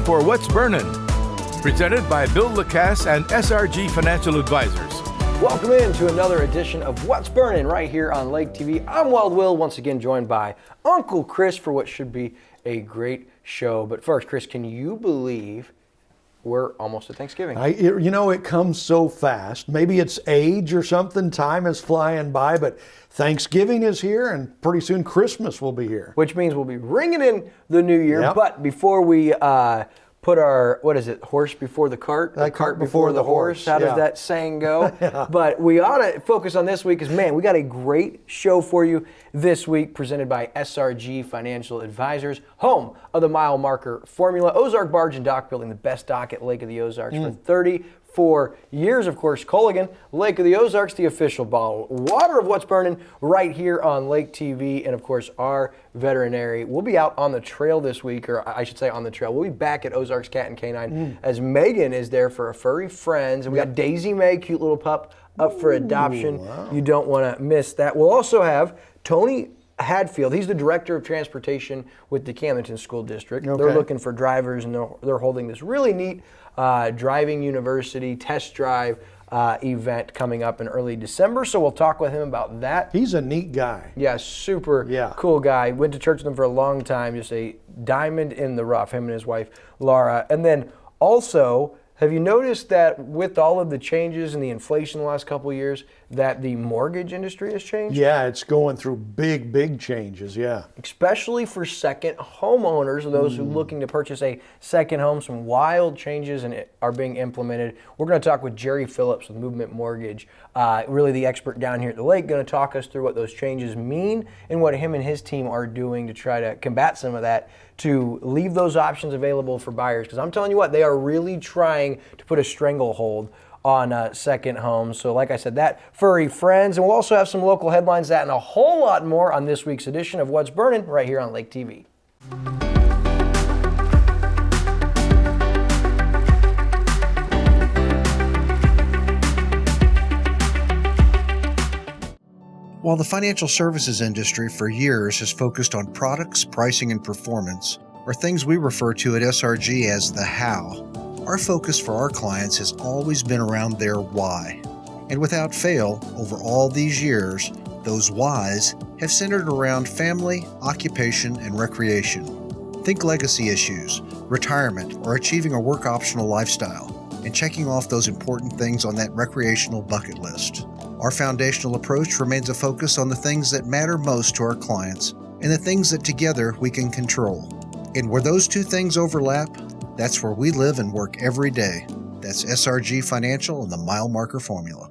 time for What's Burnin', presented by Bill Lacasse and SRG Financial Advisors. Welcome in to another edition of What's Burnin' right here on Lake TV. I'm Wild Will, once again joined by Uncle Chris for what should be a great show. But first, Chris, can you believe we're almost at Thanksgiving? It comes so fast. Maybe it's age or something. Time is flying by, but Thanksgiving is here, and pretty soon Christmas will be here. Which means we'll be ringing in the new year. Yep. But before we put our, horse before the cart? The cart before the horse. How does that saying go? Yeah. But we ought to focus on this week because, man, we got a great show for you this week presented by SRG Financial Advisors, home of the mile marker formula. Ozark Barge and Dock, building the best dock at Lake of the Ozarks for 34 years. Of course, Culligan, Lake of the Ozarks, the official bottled water of What's Burnin' right here on Lake TV. And of course, our veterinary will be out on the trail this week, or I should say on the trail. We'll be back at Ozarks Cat and Canine as Megan is there for a Furry Friends. And we got Daisy May, cute little pup, up for adoption. Wow. You don't want to miss that. We'll also have Tony Hadfield. He's the director of transportation with the Camdenton School District. Okay. They're looking for drivers, and they're holding this really neat driving university test drive event coming up in early December. So we'll talk with him about that. He's a neat guy. Yeah, super cool guy. Went to church with him for a long time. Just a diamond in the rough, him and his wife, Laura. And then also, have you noticed that with all of the changes and the inflation in the last couple of years, that the mortgage industry has changed? Yeah, it's going through big changes, yeah. Especially for second homeowners, or those who are looking to purchase a second home. Some wild changes are being implemented. We're going to talk with Gerry Phillips with Movement Mortgage, really the expert down here at the lake, going to talk us through what those changes mean and what him and his team are doing to try to combat some of that, to leave those options available for buyers. Because I'm telling you what, they are really trying to put a stranglehold on second homes. So like I said, that Furry Friends. And we'll also have some local headlines, that and a whole lot more on this week's edition of What's Burnin' right here on Lake TV. While the financial services industry for years has focused on products, pricing, and performance, or things we refer to at SRG as the how, our focus for our clients has always been around their why. And without fail, over all these years, those whys have centered around family, occupation, and recreation. Think legacy issues, retirement, or achieving a work-optional lifestyle, and checking off those important things on that recreational bucket list. Our foundational approach remains a focus on the things that matter most to our clients and the things that together we can control. And where those two things overlap, that's where we live and work every day. That's SRG Financial and the mile marker formula.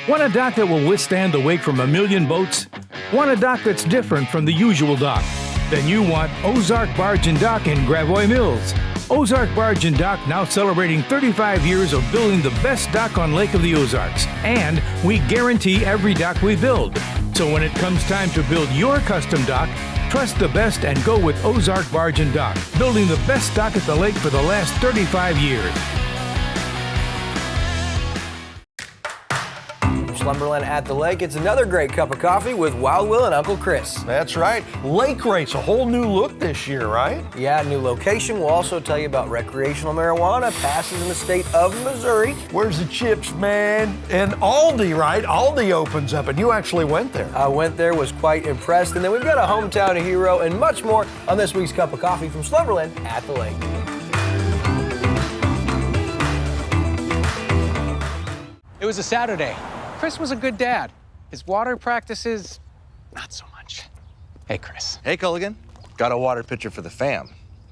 Want a dock that will withstand the wake from a million boats? Want a dock that's different from the usual dock? Then you want OZARK Barge and Dock in Gravois Mills. OZARK Barge and Dock now celebrating 35 years of building the best dock on Lake of the Ozarks. And we guarantee every dock we build. So when it comes time to build your custom dock, trust the best and go with OZARK Barge and Dock, building the best dock at the lake for the last 35 years. Slumberland at the Lake. It's another great cup of coffee with Wild Will and Uncle Chris. That's right. Lake Race, a whole new look this year, right? Yeah, new location. We'll also tell you about recreational marijuana passes in the state of Missouri. Where's the chips, man? And Aldi, right? Aldi opens up, and you actually went there. I went there, was quite impressed. And then we've got a hometown hero and much more on this week's Cup of Coffee from Slumberland at the Lake. It was a Saturday. Chris was a good dad. His water practices, not so much. Hey, Chris. Hey, Culligan. Got a water pitcher for the fam.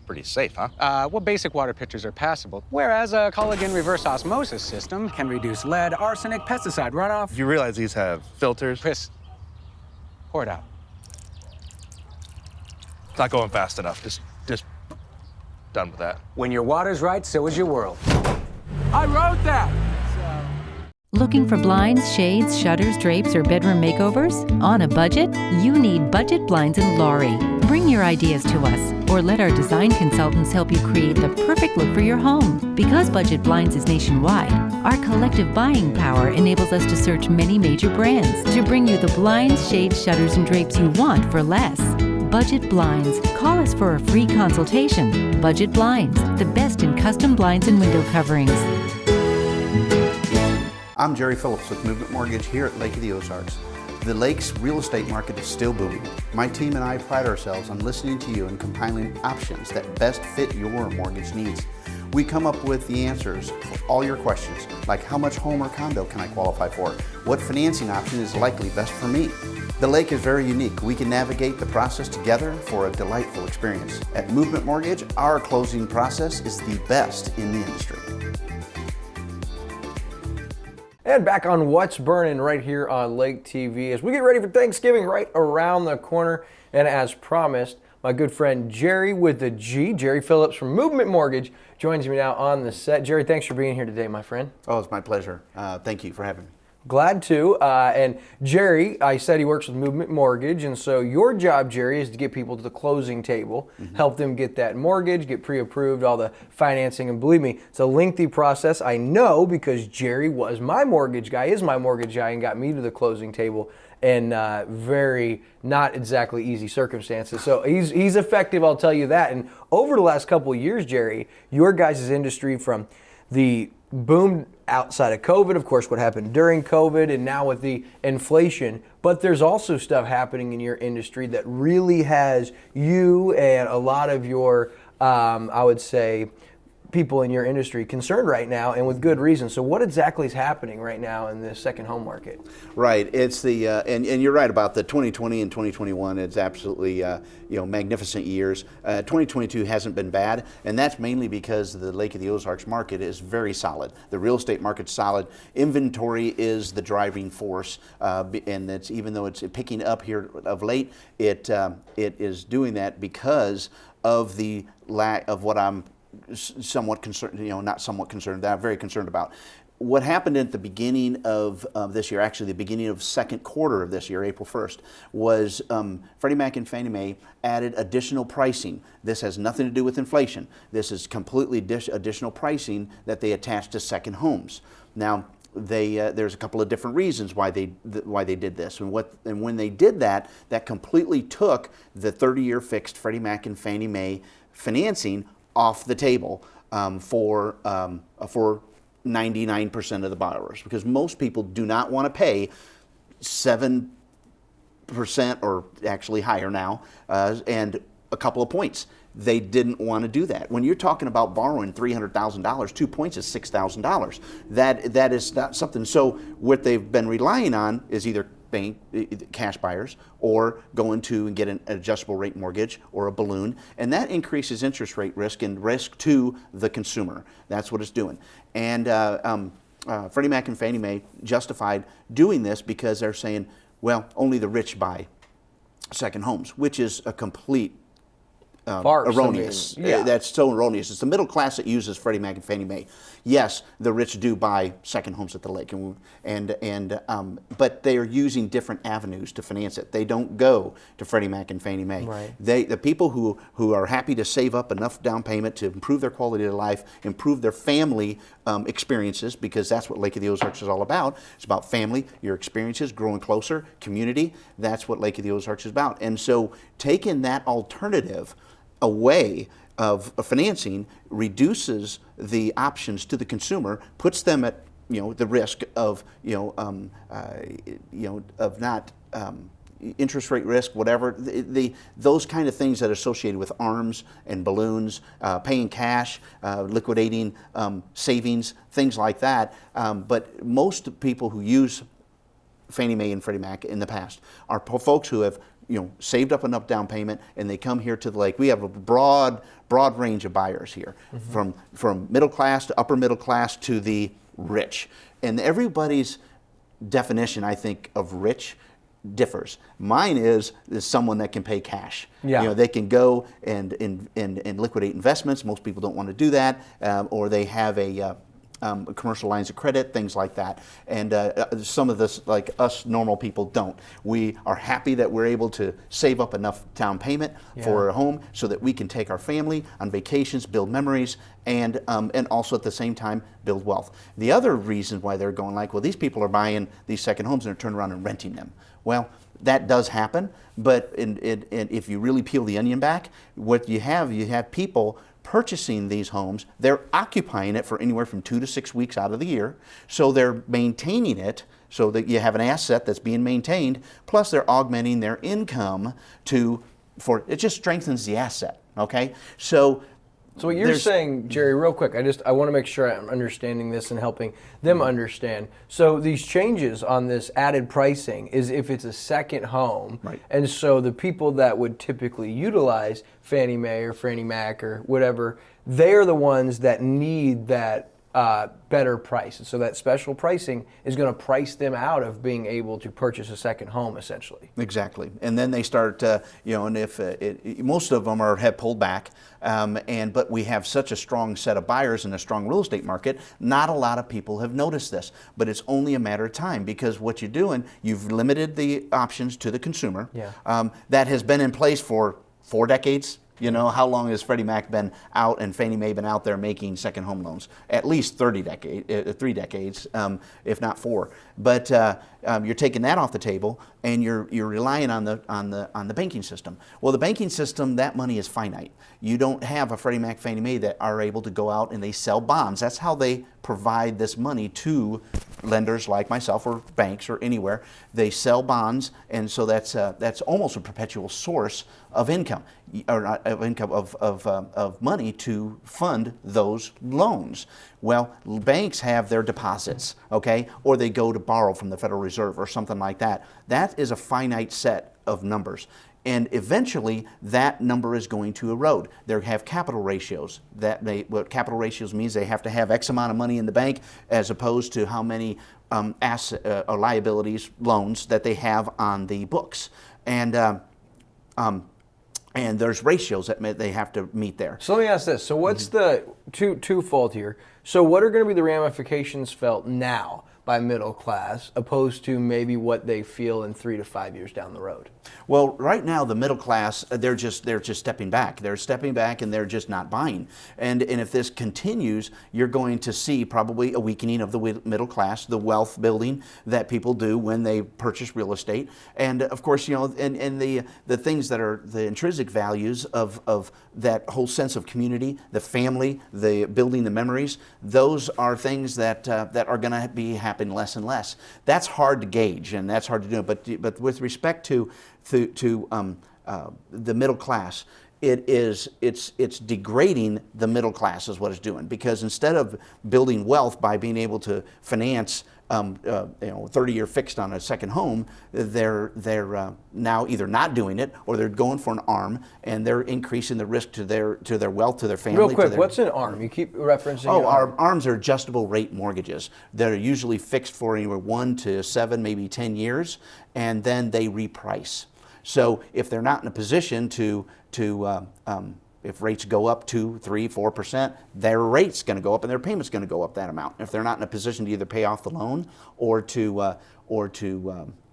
Pretty safe, huh? Well, basic water pitchers are passable, whereas a Culligan reverse osmosis system can reduce lead, arsenic, pesticide runoff. You realize these have filters? Chris, pour it out. It's not going fast enough. Just done with that. When your water's right, so is your world. I wrote that! Looking for blinds, shades, shutters, drapes, or bedroom makeovers? On a budget? You need Budget Blinds in Laurie. Bring your ideas to us, or let our design consultants help you create the perfect look for your home. Because Budget Blinds is nationwide, our collective buying power enables us to search many major brands to bring you the blinds, shades, shutters, and drapes you want for less. Budget Blinds. Call us for a free consultation. Budget Blinds, the best in custom blinds and window coverings. I'm Gerry Phillips with Movement Mortgage here at Lake of the Ozarks. The lake's real estate market is still booming. My team and I pride ourselves on listening to you and compiling options that best fit your mortgage needs. We come up with the answers for all your questions, like how much home or condo can I qualify for? What financing option is likely best for me? The lake is very unique. We can navigate the process together for a delightful experience. At Movement Mortgage, our closing process is the best in the industry. And back on What's Burnin' right here on Lake TV as we get ready for Thanksgiving right around the corner. And as promised, my good friend Gerry with the G, Gerry Phillips from Movement Mortgage, joins me now on the set. Gerry, thanks for being here today, my friend. Oh, it's my pleasure. Thank you for having me. Glad to. And Gerry, I said he works with Movement Mortgage, and so your job, Gerry, is to get people to the closing table, help them get that mortgage, get pre-approved, all the financing, and believe me, it's a lengthy process. I know because Gerry was my mortgage guy, is my mortgage guy, and got me to the closing table in very not exactly easy circumstances. So he's effective, I'll tell you that. And over the last couple of years, Gerry, your guys' industry from the boom outside of COVID, of course, what happened during COVID, and now with the inflation. But there's also stuff happening in your industry that really has you and a lot of your, I would say, people in your industry concerned right now, and with good reason. So what exactly is happening right now in the second home market? Right. It's the and you're right about the 2020 and 2021. It's absolutely magnificent years. 2022 hasn't been bad, and that's mainly because the Lake of the Ozarks market is very solid. The real estate market's solid. Inventory is the driving force, and it's even though it's picking up here of late, it is doing that because of the lack of what I'm somewhat concerned, not somewhat concerned, that I'm very concerned about. What happened at the beginning of this year, actually the beginning of second quarter of this year, April 1st, was Freddie Mac and Fannie Mae added additional pricing. This has nothing to do with inflation. This is completely additional pricing that they attached to second homes. Now, there's a couple of different reasons why they did this, and when they did that, that completely took the 30-year fixed Freddie Mac and Fannie Mae financing off the table for 99% of the borrowers, because most people do not want to pay 7% or actually higher now, and a couple of points. They didn't want to do that. When you're talking about borrowing $300,000, 2 points is $6,000. That is not something. So what they've been relying on is either bank cash buyers or going to and get an adjustable rate mortgage or a balloon, and that increases interest rate risk and risk to the consumer. That's what it's doing. And Freddie Mac and Fannie Mae justified doing this because they're saying, well, only the rich buy second homes, which is a complete erroneous. That's so erroneous. It's the middle class that uses Freddie Mac and Fannie Mae. Yes, the rich do buy second homes at the lake, but they are using different avenues to finance it. They don't go to Freddie Mac and Fannie Mae. Right. The people who are happy to save up enough down payment to improve their quality of life, improve their family experiences, because that's what Lake of the Ozarks is all about. It's about family, your experiences, growing closer, community. That's what Lake of the Ozarks is about. And so taking that alternative away of financing reduces the options to the consumer, puts them at the risk of of not interest rate risk, whatever those kind of things that are associated with arms and balloons, paying cash, liquidating savings, things like that. But most people who use Fannie Mae and Freddie Mac in the past are folks who have saved up enough down payment, and they come here to the lake. We have a broad range of buyers here, from middle class to upper middle class to the rich. And everybody's definition, I think, of rich differs. Mine is someone that can pay cash. Yeah. They can go and liquidate investments. Most people don't want to do that, or they have commercial lines of credit, things like that. And some of this, like us normal people, don't. We are happy that we're able to save up enough down payment for a home so that we can take our family on vacations, build memories, and also at the same time build wealth. The other reason why they're going these people are buying these second homes and they're turning around and renting them. Well, that does happen, but if you really peel the onion back, what you have people purchasing these homes. They're occupying it for anywhere from 2 to 6 weeks out of the year, so they're maintaining it so that you have an asset that's being maintained, plus they're augmenting their income it just strengthens the asset, okay? So what you're saying, Gerry, real quick, I want to make sure I'm understanding this and helping them understand. So these changes on this added pricing is if it's a second home, right. And so the people that would typically utilize Fannie Mae or Freddie Mac or whatever, they're the ones that need that better price. And so that special pricing is going to price them out of being able to purchase a second home, essentially. Exactly. And then they start, and if most of them have pulled back, but we have such a strong set of buyers in a strong real estate market, not a lot of people have noticed this. But it's only a matter of time, because what you're doing, you've limited the options to the consumer. Yeah. That has been in place for 4 decades. You know, how long has Freddie Mac been out and Fannie Mae been out there making second home loans? At least 3 decades, if not 4. But you're taking that off the table, and you're relying on the banking system. Well, the banking system, that money is finite. You don't have a Freddie Mac, Fannie Mae that are able to go out and they sell bonds. That's how they provide this money to lenders like myself or banks or anywhere. They sell bonds, and so that's almost a perpetual source of income, or of money to fund those loans. Well, banks have their deposits, okay, or they go to borrow from the Federal Reserve or something like that. That is a finite set of numbers. And eventually, that number is going to erode. They have capital ratios. What capital ratios means, they have to have X amount of money in the bank as opposed to how many or liabilities, loans that they have on the books. And there's ratios that they have to meet there. So let me ask this. So what's the twofold here? So what are going to be the ramifications felt now by middle class opposed to maybe what they feel in 3 to 5 years down the road? Well, right now the middle class, they're just stepping back. They're stepping back and they're just not buying. And if this continues, you're going to see probably a weakening of the middle class, the wealth building that people do when they purchase real estate. And of course, you know, and the things that are the intrinsic values of that whole sense of community, the family, the building the memories, those are things that are going to be happening less and less. That's hard to gauge and that's hard to do. But with respect to the middle class, it's degrading the middle class is what it's doing, because instead of building wealth by being able to finance 30-year fixed on a second home, they're now either not doing it or they're going for an ARM, and they're increasing the risk to their wealth, to their family. Real quick, what's an ARM? You keep referencing. Our ARMs are adjustable rate mortgages. They're usually fixed for anywhere 1 to 7, maybe 10 years, and then they reprice. So if they're not in a position to if rates go up 2, 3, 4%, their rate's going to go up and their payment's going to go up that amount. If they're not in a position to either pay off the loan or to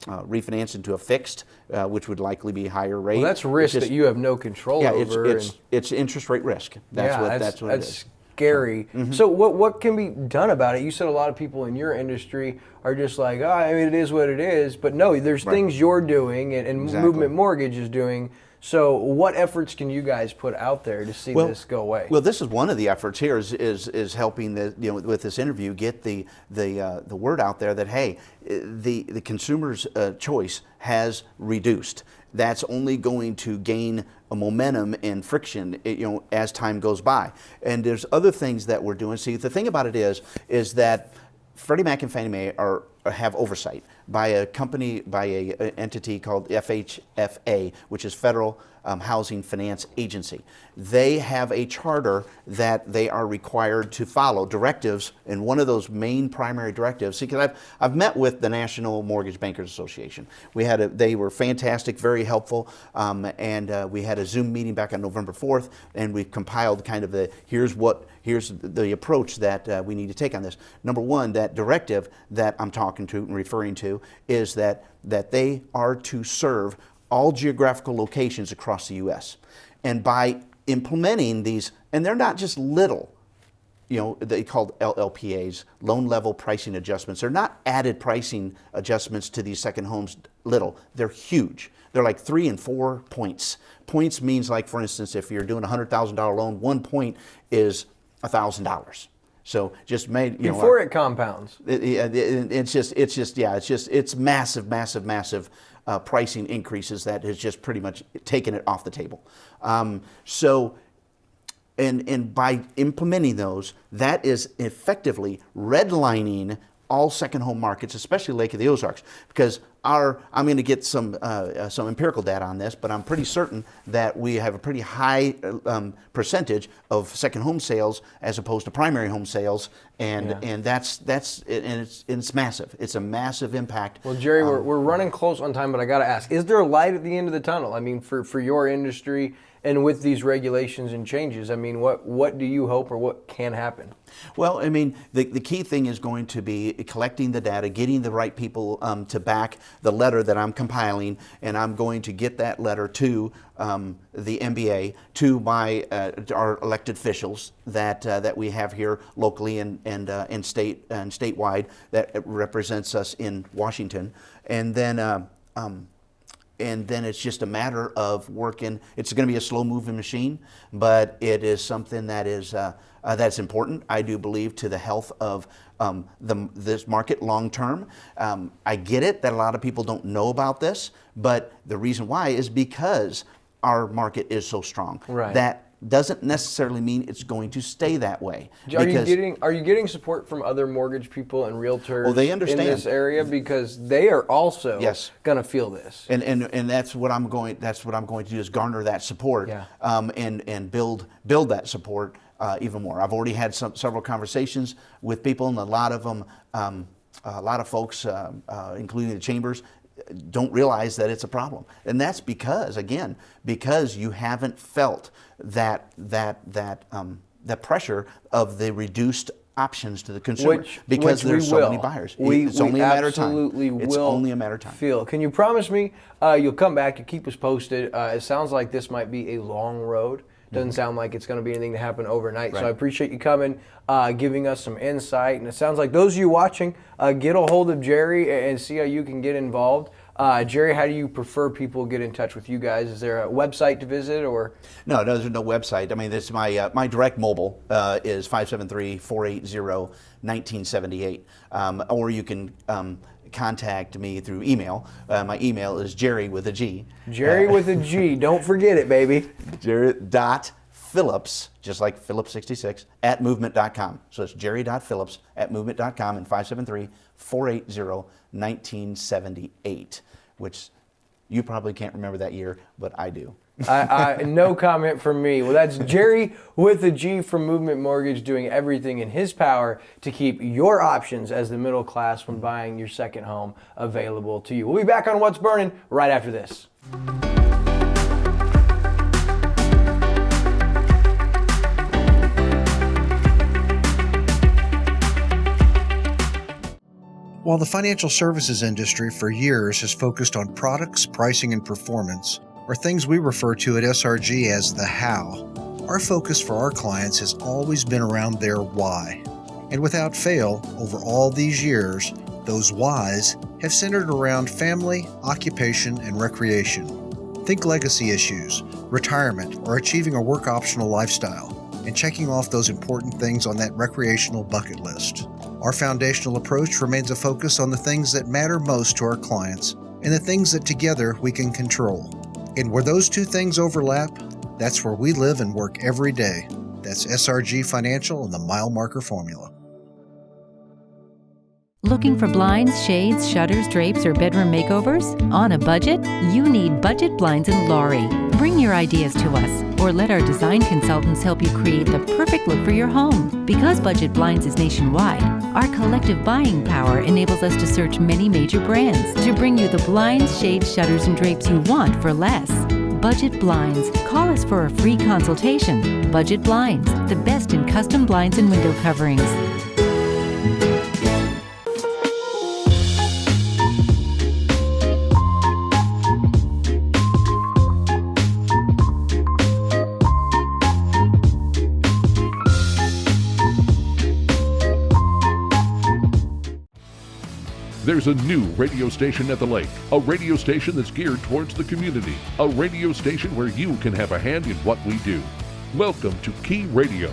refinance into a fixed, which would likely be higher rate. Well, that's risk that you have no control over. It's interest rate risk. That's what it is. Scary. Mm-hmm. So what can be done about it? You said a lot of people in your industry are just like, I mean, it is what it is. But no, there's things you're doing and exactly. Movement Mortgage is doing. So what efforts can you guys put out there to see this go away? Well, this is one of the efforts here is helping with this interview get the word out there that, hey, the consumer's choice has reduced. That's only going to gain a momentum and friction, as time goes by. And there's other things that we're doing. See, the thing about it is that Freddie Mac and Fannie Mae have oversight by a company, by an entity called FHFA, which is Federal Housing Finance Agency. They have a charter that they are required to follow, directives, and one of those main primary directives. See, because I've met with the National Mortgage Bankers Association. They were fantastic, very helpful, and we had a Zoom meeting back on November 4th, and we compiled kind of here's the approach that we need to take on this. Number one, that directive that I'm talking to and referring to is that they are to serve all geographical locations across the U.S. And by implementing these, and they're not just little they called LLPAs, loan level pricing adjustments. They're not added pricing adjustments to these second homes little. They're huge. They're like 3 and 4 points. Points means, like, for instance, if you're doing a $100,000 loan, 1 point is $1,000. So just made before it compounds. It's massive pricing increases that has just pretty much taken it off the table. And by implementing those, that is effectively redlining all second home markets, especially Lake of the Ozarks, because I'm going to get some empirical data on this, but I'm pretty certain that we have a pretty high percentage of second home sales as opposed to primary home sales, and it's massive. It's a massive impact. Well, Gerry, we're running close on time, but I got to ask: is there a light at the end of the tunnel? I mean, for your industry and with these regulations and changes, I mean, what do you hope or what can happen? Well, I mean, the key thing is going to be collecting the data, getting the right people to back the letter that I'm compiling, and I'm going to get that letter to the MBA, to our elected officials that we have here locally and statewide that represents us in Washington, and then it's just a matter of working. It's going to be a slow-moving machine, but it is something that is that's important, I do believe, to the health of this market long term. I get it that a lot of people don't know about this, but the reason why is because our market is so strong. Right. That doesn't necessarily mean it's going to stay that way. Are you getting support from other mortgage people and realtors they understand in this area, because they are also going to feel this? And that's what I'm going to do, is garner that support, and build that support even more. I've already had several conversations with people, and a lot of them, a lot of folks, including the chambers, don't realize that it's a problem, and that's because you haven't felt that pressure of the reduced options to the consumer, because there's so many buyers. It's only a matter of time. It's only a matter of time. Can you promise me you'll come back to keep us posted? It sounds like this might be a long road. Doesn't sound like it's going to be anything to happen overnight. Right. So I appreciate you coming, giving us some insight. And it sounds like those of you watching, get a hold of Gerry and see how you can get involved. Gerry, how do you prefer people get in touch with you guys? Is there a website to visit, or? No, there's no website. I mean, this is my direct mobile is 573-480-1978, or you can contact me through email. My email is Gerry with a G. Gerry with a G. Don't forget it, baby. Gerry.Phillips, just like Phillips 66, at movement.com. So it's Gerry.Phillips at movement.com, and 573-480-1978, which you probably can't remember that year, but I do. No comment from me. Well, that's Gerry with a G from Movement Mortgage, doing everything in his power to keep your options as the middle class when buying your second home available to you. We'll be back on What's Burnin' right after this. While the financial services industry for years has focused on products, pricing, and performance, or things we refer to at SRG as the how, our focus for our clients has always been around their why. And without fail, over all these years, those whys have centered around family, occupation, and recreation. Think legacy issues, retirement, or achieving a work-optional lifestyle, and checking off those important things on that recreational bucket list. Our foundational approach remains a focus on the things that matter most to our clients and the things that together we can control. And where those two things overlap, that's where we live and work every day. That's SRG Financial and the mile marker formula. Looking for blinds, shades, shutters, drapes, or bedroom makeovers? On a budget? You need Budget Blinds in Laurie. Bring your ideas to us, or let our design consultants help you create the perfect look for your home. Because Budget Blinds is nationwide, our collective buying power enables us to search many major brands to bring you the blinds, shades, shutters, and drapes you want for less. Budget Blinds. Call us for a free consultation. Budget Blinds, the best in custom blinds and window coverings. There's a new radio station at the lake, a radio station that's geared towards the community, a radio station where you can have a hand in what we do. Welcome to Key Radio,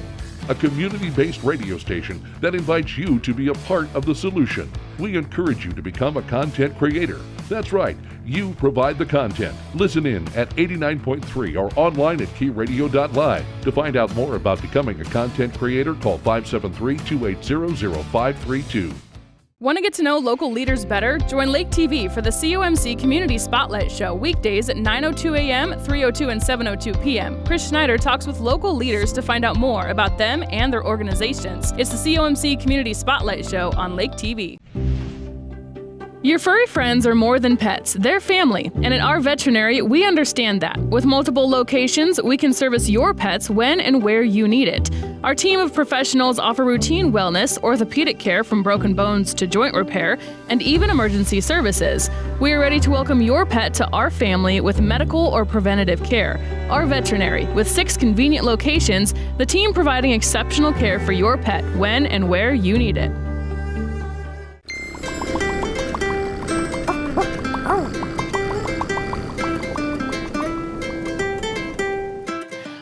a community-based radio station that invites you to be a part of the solution. We encourage you to become a content creator. That's right, you provide the content. Listen in at 89.3 or online at keyradio.live. To find out more about becoming a content creator, call 573-280-0532. Want to get to know local leaders better? Join Lake TV for the COMC Community Spotlight Show weekdays at 9:02 a.m., 3:02 and 7:02 p.m. Chris Schneider talks with local leaders to find out more about them and their organizations. It's the COMC Community Spotlight Show on Lake TV. Your furry friends are more than pets, they're family, and at our veterinary, we understand that. With multiple locations, we can service your pets when and where you need it. Our team of professionals offer routine wellness, orthopedic care from broken bones to joint repair, and even emergency services. We are ready to welcome your pet to our family with medical or preventative care. Our veterinary, with 6 convenient locations, the team providing exceptional care for your pet when and where you need it.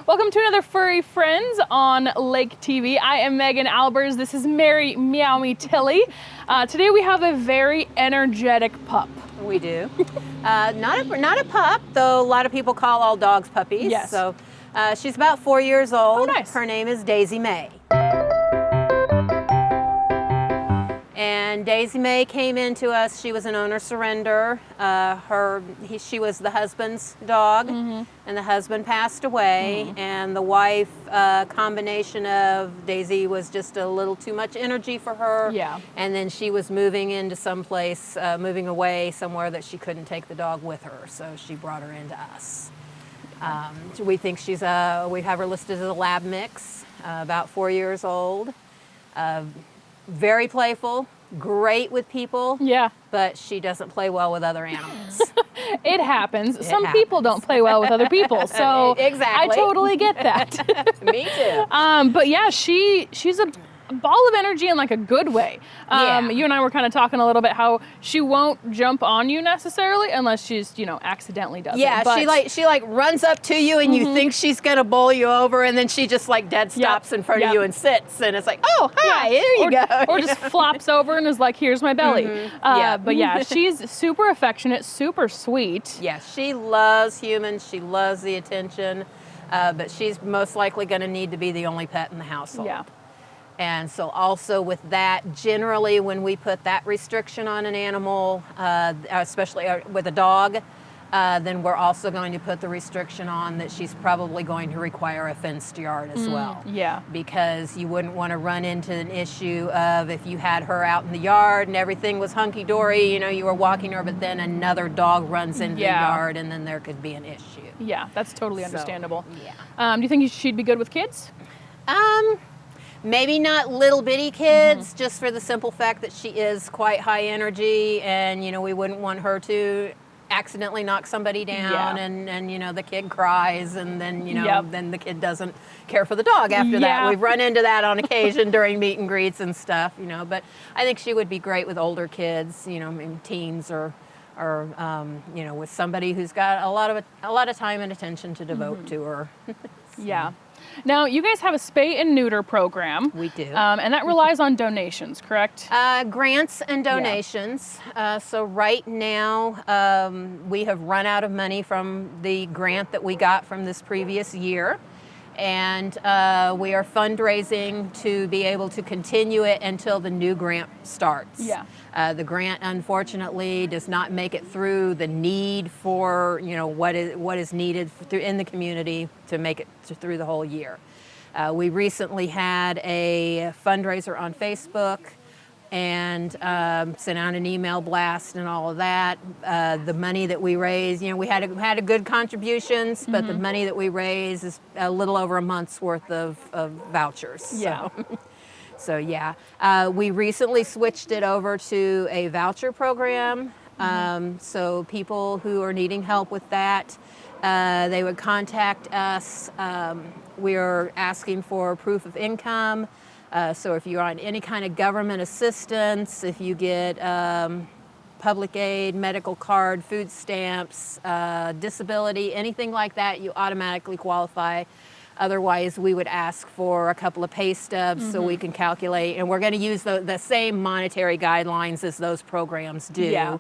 Welcome to another Furry Friends on Lake TV. I am Megan Albers. This is Mary Meow Me Tilly. Today we have a very energetic pup. We do. Not a pup, though a lot of people call all dogs puppies. Yes. So she's about 4 years old. Oh, nice. Her name is Daisy May. And Daisy May came into us. She was an owner surrender. She was the husband's dog, and the husband passed away. And the wife, combination of Daisy was just a little too much energy for her. Yeah. And then she was moving into someplace, moving away somewhere that she couldn't take the dog with her. So she brought her into us. We think we have her listed as a lab mix, about 4 years old. Very playful, great with people. Yeah. But she doesn't play well with other animals. It happens. Some people don't play well with other people, so Exactly. I totally get that. Me too. But yeah, she's a ball of energy in like a good way. You and I were kind of talking a little bit how she won't jump on you necessarily unless she's, accidentally does Yeah, it. But she runs up to you and you think she's gonna bowl you over, and then she just like dead stops in front of you and sits, and it's like, oh hi, there you go. Or just flops over and is like, here's my belly. But yeah, she's super affectionate, super sweet. Yeah, she loves humans. She loves the attention, but she's most likely gonna need to be the only pet in the household. Yeah. And so also with that, generally when we put that restriction on an animal, especially with a dog, then we're also going to put the restriction on that she's probably going to require a fenced yard as well. Yeah. Because you wouldn't want to run into an issue of if you had her out in the yard and everything was hunky-dory, you were walking her, but then another dog runs into the yard and then there could be an issue. Yeah, that's totally understandable. Yeah. Do you think she'd be good with kids? Maybe not little bitty kids, just for the simple fact that she is quite high energy, and we wouldn't want her to accidentally knock somebody down, and the kid cries, and then then the kid doesn't care for the dog after that. We've run into that on occasion during meet and greets and stuff, But I think she would be great with older kids, maybe teens or with somebody who's got a lot of time and attention to devote to her. Yeah. Now, you guys have a spay and neuter program. We do. And that relies on donations, correct? Grants and donations. So right now, we have run out of money from the grant that we got from this previous year. And we are fundraising to be able to continue it until the new grant starts. Yeah. The grant, unfortunately, does not make it through the need for what is needed in the community to make it through the whole year. We recently had a fundraiser on Facebook and sent out an email blast and all of that. The money that we raised, we had a good contributions, but the money that we raised is a little over a month's worth of vouchers. Yeah. So we recently switched it over to a voucher program. So people who are needing help with that, they would contact us. We're asking for proof of income. So if you're on any kind of government assistance, if you get public aid, medical card, food stamps, disability, anything like that, you automatically qualify. Otherwise, we would ask for a couple of pay stubs so we can calculate, and we're going to use the same monetary guidelines as those programs do. Yeah.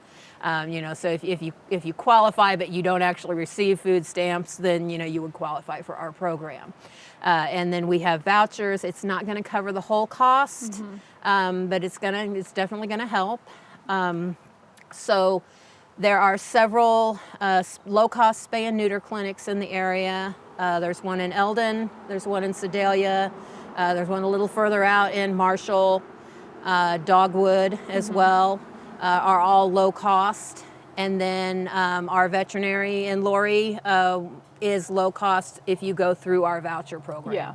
So if you qualify but you don't actually receive food stamps, then you would qualify for our program. And then we have vouchers. It's not going to cover the whole cost, but it's definitely going to help. So there are several low-cost spay and neuter clinics in the area. There's one in Eldon, there's one in Sedalia, there's one a little further out in Marshall, Dogwood as well, are all low cost. And then our veterinary in Laurie is low cost if you go through our voucher program. Yeah.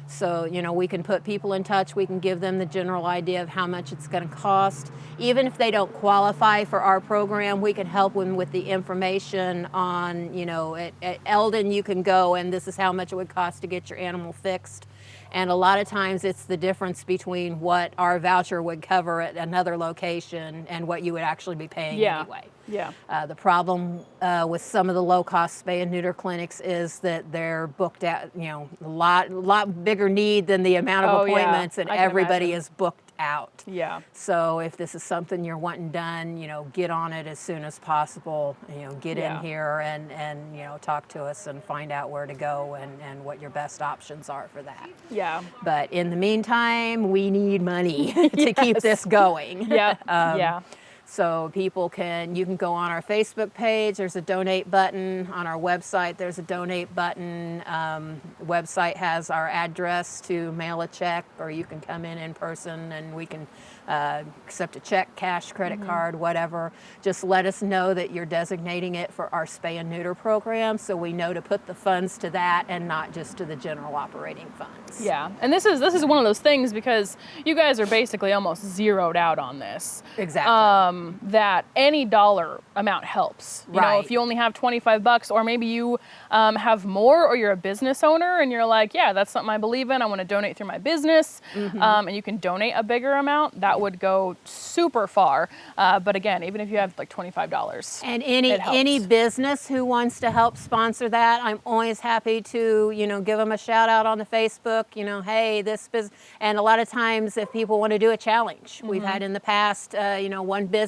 So, we can put people in touch, we can give them the general idea of how much it's going to cost. Even if they don't qualify for our program, we can help them with the information on, at Eldon you can go and this is how much it would cost to get your animal fixed. And a lot of times it's the difference between what our voucher would cover at another location and what you would actually be paying anyway. Yeah. The problem with some of the low-cost spay and neuter clinics is that they're booked out, a lot bigger need than the amount of appointments, and everybody is booked out. Yeah. So if this is something you're wanting done, get on it as soon as possible. Get in here and talk to us and find out where to go and what your best options are for that. Yeah. But in the meantime, we need money to keep this going. Yeah. So you can go on our Facebook page, there's a donate button. On our website, there's a donate button. Website has our address to mail a check, or you can come in person and we can accept a check, cash, credit card, whatever. Just let us know that you're designating it for our spay and neuter program so we know to put the funds to that and not just to the general operating funds. Yeah, and this is one of those things because you guys are basically almost zeroed out on this. Exactly. That any dollar amount helps. You know, if you only have $25, or maybe you have more, or you're a business owner and you're like, yeah, that's something I believe in. I want to donate through my business, and you can donate a bigger amount. That would go super far. But again, even if you have like $25, and any business who wants to help sponsor that, I'm always happy to give them a shout out on the Facebook. Hey, this business. And a lot of times, if people want to do a challenge, we've had in the past, one business,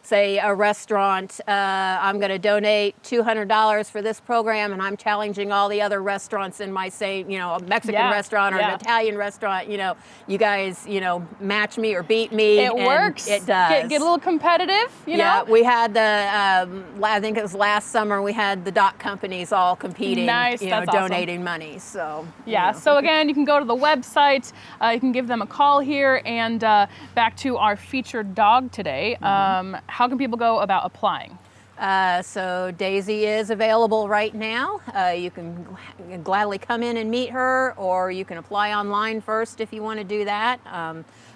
say a restaurant, I'm going to donate $200 for this program, and I'm challenging all the other restaurants in my a Mexican restaurant or an Italian restaurant. You guys, match me or beat me. It works. It does. Get a little competitive. You know. We had I think it was last summer. We had the dock companies all competing. Nice. That's donating awesome. money. So So again, you can go to the website. You can give them a call here, and back to our featured dog today. How can people go about applying? So Daisy is available right now. You can gladly come in and meet her, or you can apply online first if you want to do that.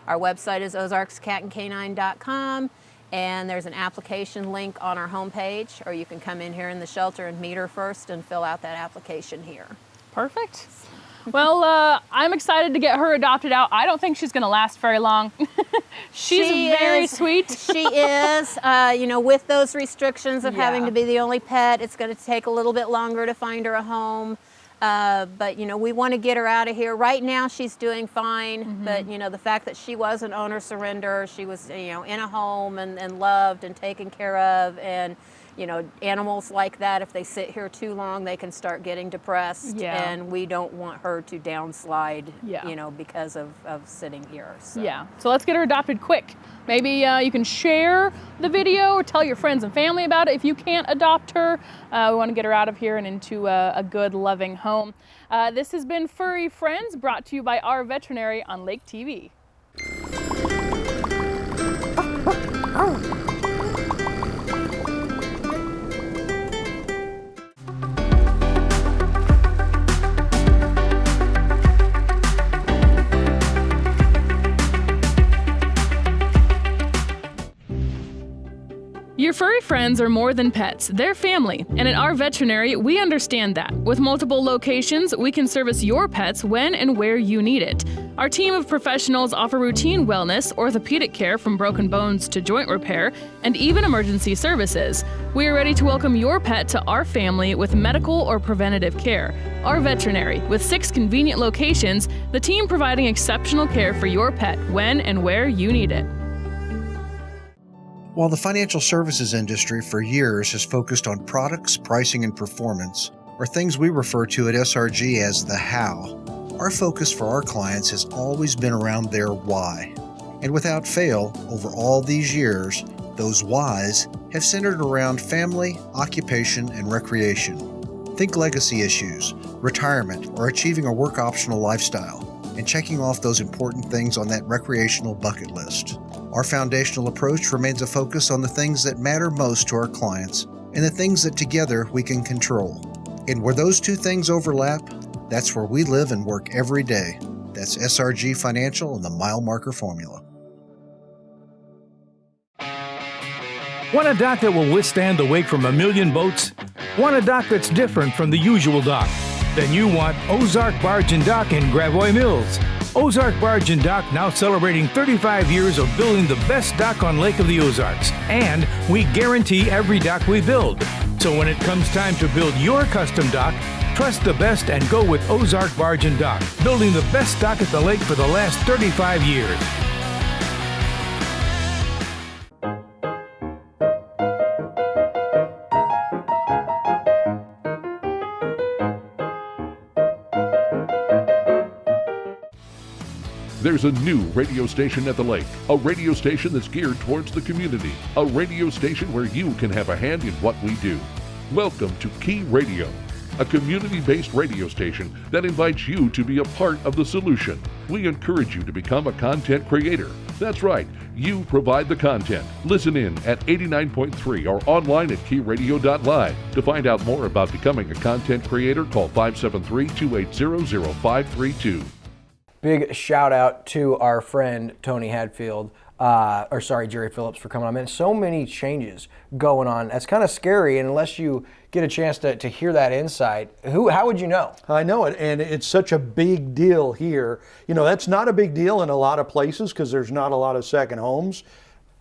Our website is OZARKsCatandCanine.com, and there's an application link on our homepage, or you can come in here in the shelter and meet her first and fill out that application here. Perfect. Well, I'm excited to get her adopted out. I don't think she's going to last very long. She's very sweet. She is. With those restrictions of having to be the only pet, it's going to take a little bit longer to find her a home. But we want to get her out of here. Right now, she's doing fine. But, the fact that she was an owner surrender, she was, in a home and loved and taken care of. And, animals like that, if they sit here too long, they can start getting depressed. And we don't want her to downslide, because of sitting here. So. Yeah. So let's get her adopted quick. Maybe you can share the video or tell your friends and family about it if you can't adopt her. We want to get her out of here and into a good, loving home. This has been Furry Friends, brought to you by our veterinary on Lake TV. Your Your furry friends are more than pets, they're family, and at our veterinary, we understand that. With multiple locations, we can service your pets when and where you need it. Our team of professionals offer routine wellness, orthopedic care from broken bones to joint repair, and even emergency services. We are ready to welcome your pet to our family with medical or preventative care. Our veterinary, with 6 convenient locations, the team providing exceptional care for your pet when and where you need it. While the financial services industry for years has focused on products, pricing, and performance, or things we refer to at SRG as the how, our focus for our clients has always been around their why. And without fail, over all these years, those whys have centered around family, occupation, and recreation. Think legacy issues, retirement, or achieving a work optional lifestyle, and checking off those important things on that recreational bucket list. Our foundational approach remains a focus on the things that matter most to our clients and the things that together we can control. And where those two things overlap, that's where we live and work every day. That's SRG Financial and the mile marker formula. Want a dock that will withstand the wake from a million boats? Want a dock that's different from the usual dock? Then you want OZARK Barge and Dock in Gravois Mills. OZARK Barge and Dock now celebrating 35 years of building the best dock on Lake of the Ozarks. And we guarantee every dock we build. So when it comes time to build your custom dock, trust the best and go with OZARK Barge and Dock, building the best dock at the lake for the last 35 years. There's a new radio station at the lake, a radio station that's geared towards the community, a radio station where you can have a hand in what we do. Welcome to Key Radio, a community-based radio station that invites you to be a part of the solution. We encourage you to become a content creator. That's right, you provide the content. Listen in at 89.3 or online at keyradio.live. To find out more about becoming a content creator, call 573-280-0532. Big shout out to our friend Tony Hadfield, Gerry Phillips for coming on. Man, so many changes going on. That's kind of scary, and unless you get a chance to hear that insight, how would you know? I know it, and it's such a big deal here. You know, that's not a big deal in a lot of places because there's not a lot of second homes.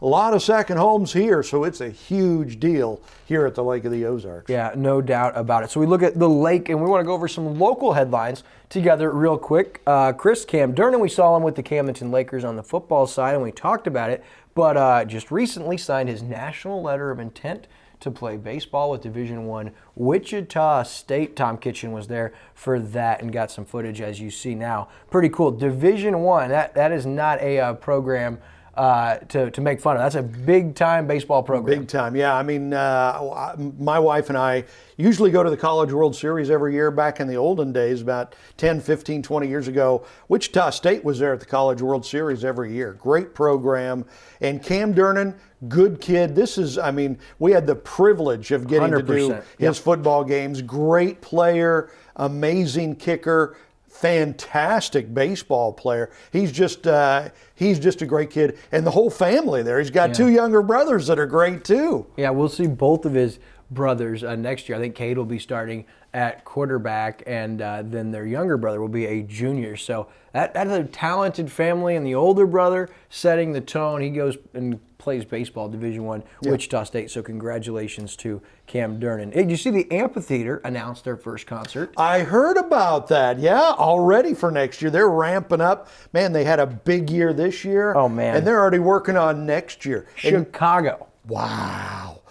A lot of second homes here, so it's a huge deal here at the Lake of the Ozarks. Yeah, no doubt about it. So we look at the lake, and we want to go over some local headlines together real quick. Chris Camdenton, we saw him with the Camdenton Lakers on the football side, and we talked about it, but just recently signed his national letter of intent to play baseball with Division I Wichita State. Tom Kitchen was there for that and got some footage, as you see now. Pretty cool. Division I, that is not a program to make fun of. That's a big-time baseball program. Big time, yeah. I mean, my wife and I usually go to the College World Series every year. Back in the olden days, about 10, 15, 20 years ago, Wichita State was there at the College World Series every year. Great program. And Camdenton, good kid. This is, I mean, we had the privilege of getting 100%, to do his football games. Great player, amazing kicker, fantastic baseball player. He's just a great kid, and the whole family there. He's got 2 younger brothers that are great too. Yeah, we'll see both of his brothers next year. I think Cade will be starting at quarterback, and then their younger brother will be a junior. So that's a talented family, and the older brother setting the tone. He goes and plays baseball, Division I, Wichita State. So congratulations to Camdenton. Hey, did you see the amphitheater announced their first concert? I heard about that. Yeah, already for next year. They're ramping up. Man, they had a big year this year. Oh, man. And they're already working on next year. Chicago. Wow.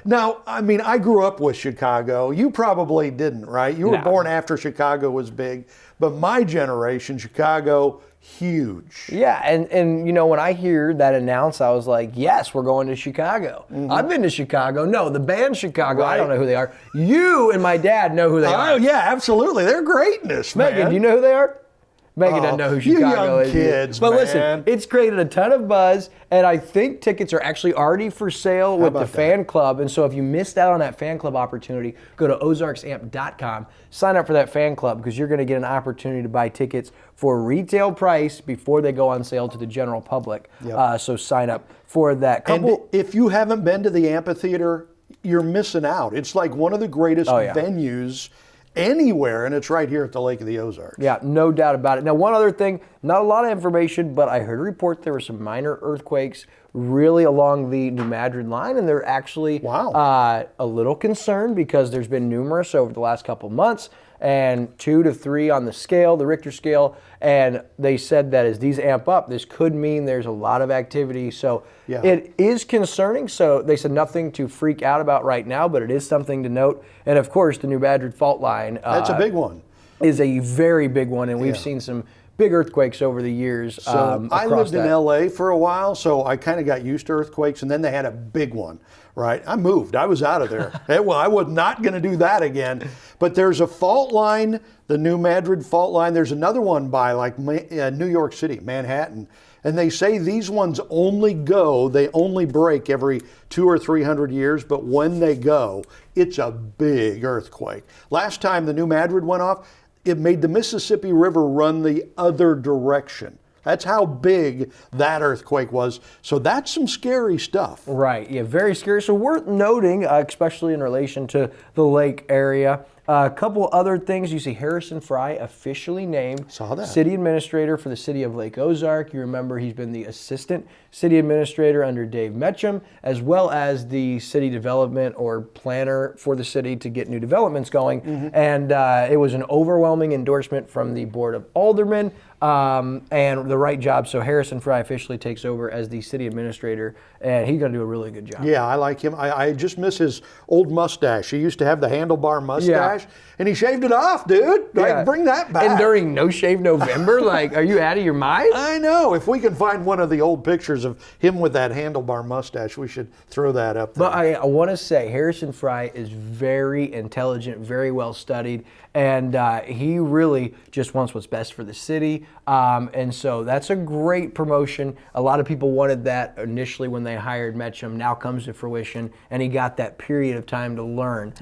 Now, I mean, I grew up with Chicago. You probably didn't, right? You were born after Chicago was big. But my generation, Chicago, huge. Yeah, and you know, when I hear that announced, I was like, yes, we're going to Chicago. Mm-hmm. I've been to Chicago. No, the band Chicago, right. I don't know who they are. You and my dad know who they are. Oh, yeah, absolutely. They're greatness, man. Megan, do you know who they are? Megan doesn't know who you Chicago young is. kids, but man. listen, it's created a ton of buzz, and I think tickets are actually already for sale with the fan club. And so if you missed out on that fan club opportunity, go to ozarksamp.com, sign up for that fan club, because you're going to get an opportunity to buy tickets for retail price before they go on sale to the general public. Yep. So sign up for that. And if you haven't been to the amphitheater, you're missing out. It's like one of the greatest venues anywhere, and it's right here at the Lake of the Ozarks. Yeah, no doubt about it. Now, one other thing, not a lot of information, but I heard a report there were some minor earthquakes really along the New Madrid line, and they're actually a little concerned because there's been numerous over the last couple months, and 2 to 3 on the scale, the Richter scale, and they said that as these amp up, this could mean there's a lot of activity. So it is concerning. So they said nothing to freak out about right now, but it is something to note. And of course, the New Madrid fault line. That's a big one. Is a very big one, and we've seen some big earthquakes over the years. So I lived in LA for a while, so I kind of got used to earthquakes, and then they had a big one, right? I moved. I was out of there. Well, I was not going to do that again. But there's a fault line, the New Madrid fault line. There's another one by like New York City, Manhattan. And they say these ones they only break every 200 or 300 years, but when they go, it's a big earthquake. Last time the New Madrid went off, it made the Mississippi River run the other direction. That's how big that earthquake was. So that's some scary stuff. Right, yeah, very scary. So worth noting, especially in relation to the lake area. A couple other things. You see Harrison Fry officially named city administrator for the city of Lake Ozark. You remember he's been the assistant city administrator under Dave Metcham, as well as the city development or planner for the city to get new developments going. And it was an overwhelming endorsement from the Board of Aldermen and the right job. So Harrison Fry officially takes over as the city administrator, and he's going to do a really good job. Yeah, I like him. I just miss his old mustache. He used to have the handlebar mustache, and he shaved it off, dude. Like, bring that back. And during No Shave November, like, are you out of your mind? I know. If we can find one of the old pictures of him with that handlebar mustache, we should throw that up there. But I want to say Harrison Fry is very intelligent, very well studied, and he really just wants what's best for the city. And so that's a great promotion. A lot of people wanted that initially when they hired Metcham. Now comes to fruition, and he got that period of time to learn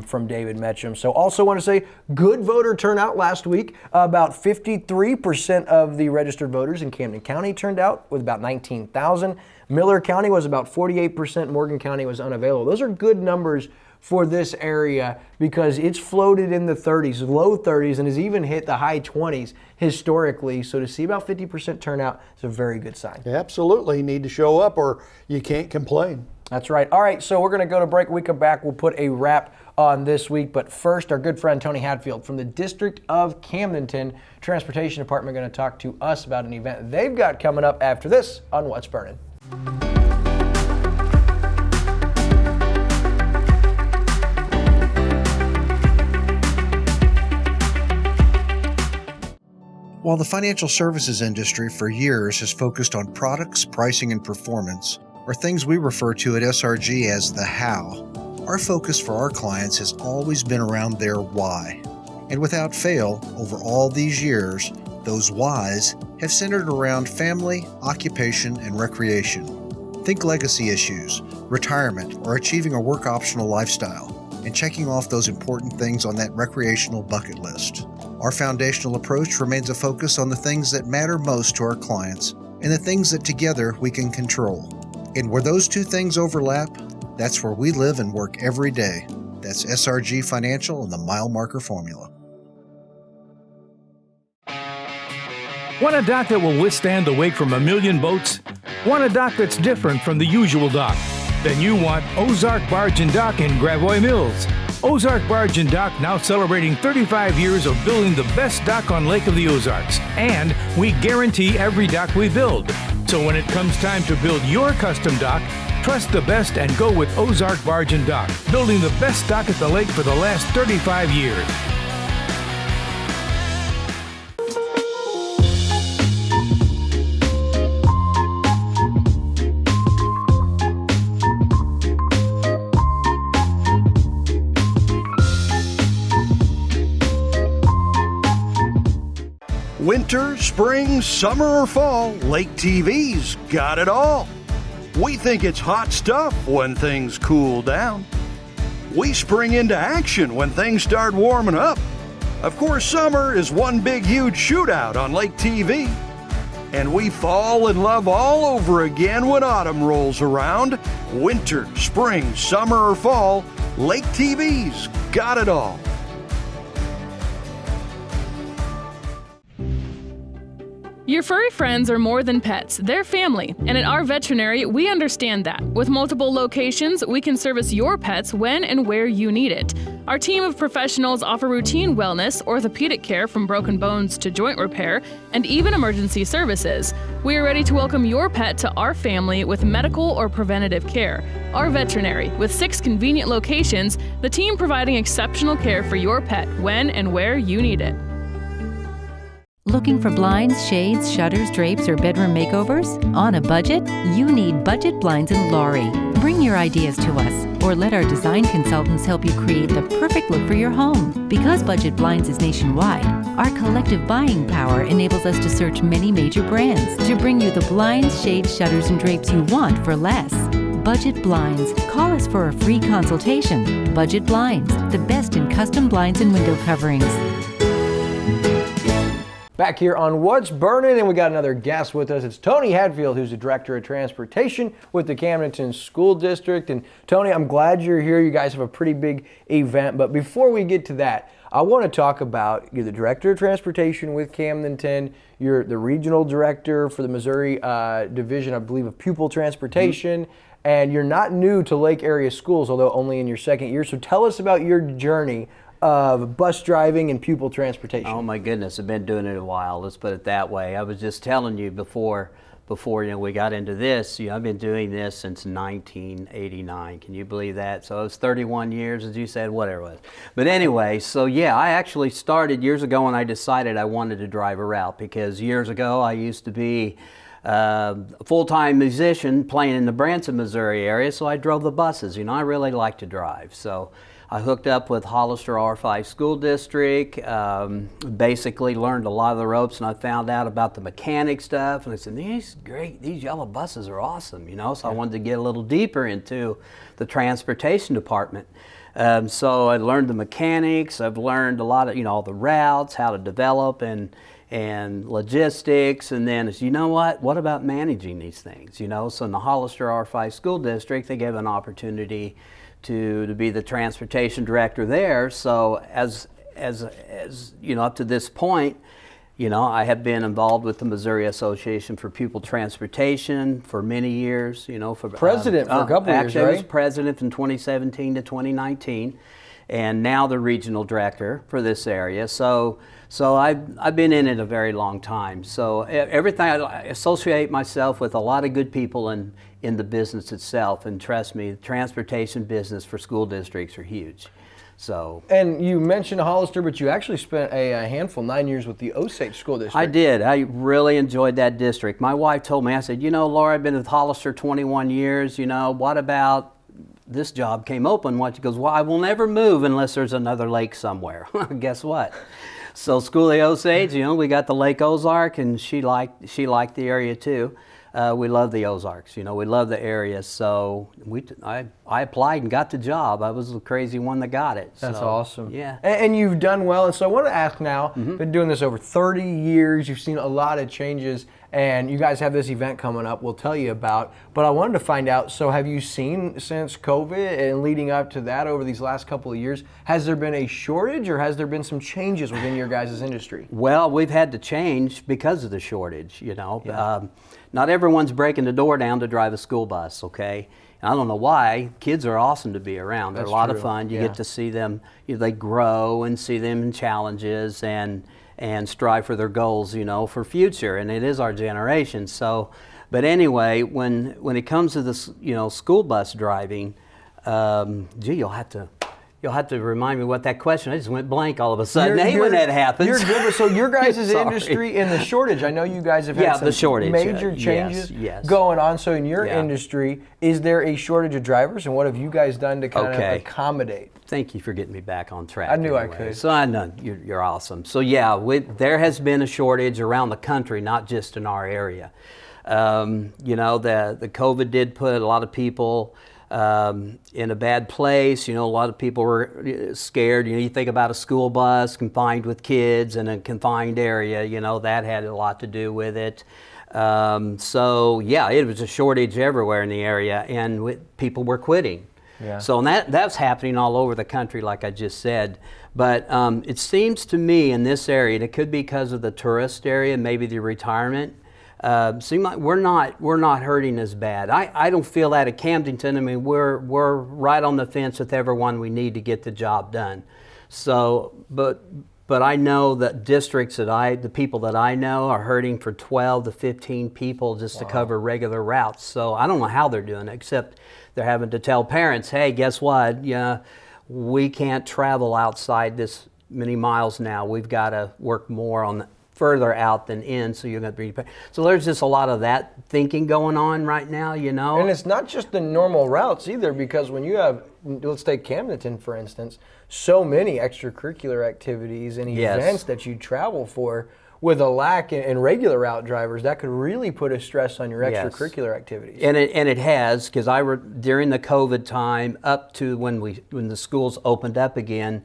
from David Metcham. So also want to say good voter turnout last week. About 53% of the registered voters in Camden County turned out, with about 19,000. Miller County was about 48%. Morgan County was unavailable. Those are good numbers for this area because it's floated in the 30s, low 30s, and has even hit the high 20s historically. So to see about 50% turnout is a very good sign. Absolutely. You need to show up or you can't complain. That's right. All right, so we're going to go to break. When we come back, we'll put a wrap on this week. But first, our good friend Tony Hadfield from the District of Camdenton Transportation Department going to talk to us about an event they've got coming up after this on What's Burnin'. While the financial services industry for years has focused on products, pricing, and performance, or things we refer to at SRG as the how, our focus for our clients has always been around their why. And without fail, over all these years, those whys have centered around family, occupation, and recreation. Think legacy issues, retirement, or achieving a work optional lifestyle, and checking off those important things on that recreational bucket list. Our foundational approach remains a focus on the things that matter most to our clients and the things that together we can control. And where those two things overlap, that's where we live and work every day. That's SRG Financial and the mile marker formula. Want a dock that will withstand the wake from a million boats? Want a dock that's different from the usual dock? Then you want OZARK Barge and Dock in Gravois Mills. OZARK Barge and Dock now celebrating 35 years of building the best dock on Lake of the Ozarks. And we guarantee every dock we build. So when it comes time to build your custom dock, trust the best and go with OZARK Barge and Dock, building the best dock at the lake for the last 35 years. Winter Winter, spring, summer, or fall, Lake TV's got it all. We think it's hot stuff when things cool down. We spring into action when things start warming up. Of course, summer is one big, huge shootout on Lake TV. And we fall in love all over again when autumn rolls around. Winter, spring, summer, or fall, Lake TV's got it all. Your furry friends are more than pets, they're family, and at our veterinary, we understand that. With multiple locations, we can service your pets when and where you need it. Our team of professionals offer routine wellness, orthopedic care from broken bones to joint repair, and even emergency services. We are ready to welcome your pet to our family with medical or preventative care. Our veterinary, with 6 convenient locations, the team providing exceptional care for your pet when and where you need it. Looking for blinds, shades, shutters, drapes, or bedroom makeovers? On a budget? You need Budget Blinds in Laurie. Bring your ideas to us, or let our design consultants help you create the perfect look for your home. Because Budget Blinds is nationwide, our collective buying power enables us to search many major brands to bring you the blinds, shades, shutters, and drapes you want for less. Budget Blinds. Call us for a free consultation. Budget Blinds, the best in custom blinds and window coverings. Back here on What's Burnin', and we got another guest with us. It's Tony Hadfield, who's the Director of Transportation with the Camdenton School District. And Tony, I'm glad you're here. You guys have a pretty big event. But before we get to that, I want to talk about, you're the Director of Transportation with Camdenton. You're the Regional Director for the Missouri Division, I believe, of Pupil Transportation. And you're not new to Lake Area Schools, although only in your second year. So tell us about your journey of bus driving and pupil transportation. Oh my goodness, I've been doing it a while. Let's put it that way. I was just telling you before we got into this, I've been doing this since 1989. Can you believe that? So it was 31 years, as you said, whatever it was. But anyway, so yeah, I actually started years ago when I decided I wanted to drive a route, because years ago I used to be a full-time musician playing in the Branson, Missouri area, so I drove the buses. I really like to drive. So I hooked up with Hollister R5 School District, basically learned a lot of the ropes, and I found out about the mechanic stuff, and I said, these yellow buses are awesome, so I wanted to get a little deeper into the transportation department. So I learned the mechanics, I've learned a lot of, all the routes, how to develop and logistics, and then what about managing these things, So in the Hollister R5 School District, they gave an opportunity to be the transportation director there. So as up to this point, I have been involved with the Missouri Association for Pupil Transportation for many years. For president for a couple years, actually, right? I was president from 2017 to 2019, and now the regional director for this area. So I've been in it a very long time. So everything, I associate myself with a lot of good people in the business itself, and trust me, the transportation business for school districts are huge. So. And you mentioned Hollister, but you actually spent a handful, 9 years with the Osage School District. I did. I really enjoyed that district. My wife told me, I said, Laura, I've been with Hollister 21 years, what about this job came open? She goes, well, I will never move unless there's another lake somewhere. Guess what? So School of Osage, we got the Lake Ozark, and she liked the area too. We love the Ozarks, we love the area. So I applied and got the job. I was the crazy one that got it. That's awesome. Yeah. And you've done well. And so I want to ask now, been doing this over 30 years. You've seen a lot of changes, and you guys have this event coming up we'll tell you about. But I wanted to find out, so have you seen since COVID and leading up to that over these last couple of years, has there been a shortage or has there been some changes within your guys' industry? Well, we've had to change because of the shortage, Yeah. Not everyone's breaking the door down to drive a school bus, okay? And I don't know why. Kids are awesome to be around. They're a lot of fun. You get to see them, they grow and see them in challenges and strive for their goals, for future. And it is our generation. So, but anyway, when it comes to this, school bus driving, you'll have You'll have to remind me what that question. I just went blank all of a sudden. When that happens. You're good. So your guys' industry in the shortage, I know you guys have had the shortage, major changes going on. So in your industry, is there a shortage of drivers, and what have you guys done to kind of accommodate? Thank you for getting me back on track. I knew I could. So I know you're awesome. So yeah, there has been a shortage around the country, not just in our area. You know, the COVID did put a lot of people in a bad place. You know, a lot of people were scared. You know, you think about a school bus confined with kids in a confined area, you know, that had a lot to do with it. So yeah, it was a shortage everywhere in the area, and people were quitting. Yeah. So that's happening all over the country, like I just said. But it seems to me in this area, and it could be because of the tourist area, maybe the retirement, seem like we're not hurting as bad. I don't feel that at Camdenton. I mean, we're right on the fence with everyone we need to get the job done. So, but I know that districts the people that I know are hurting for 12 to 15 people just to cover regular routes. So I don't know how they're doing it, except they're having to tell parents, hey, guess what? Yeah, we can't travel outside this many miles now. We've got to work more on further out than in, so you're going to be. So there's just a lot of that thinking going on right now, you know. And it's not just the normal routes either, because when you have, let's take Camdenton for instance, so many extracurricular activities and events that you travel for, with a lack in regular route drivers, that could really put a stress on your extracurricular activities. And it has, because during the COVID time, up to when the schools opened up again,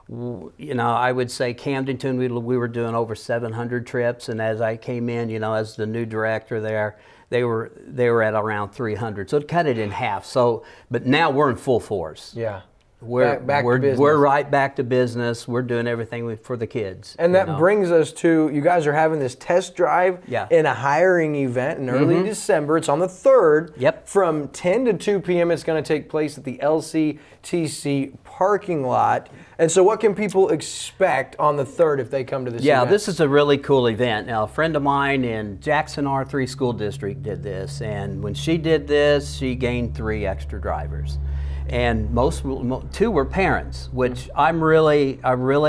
you know, I would say Camdenton, we were doing over 700 trips, and as I came in, you know, as the new director there, they were at around 300. So it cut it in half. So, but now we're in full force. Yeah. We're back to business. We're right back to business. We're doing everything for the kids. And that brings us to, you guys are having this test drive in a hiring event in early December. It's on the 3rd. Yep. From 10 to 2 p.m. It's going to take place at the LCTC parking lot. And so what can people expect on the 3rd if they come to this event? Yeah, this is a really cool event. Now, a friend of mine in Jackson R3 School District did this, and when she did this, she gained 3 extra drivers. And 2 were parents, which I really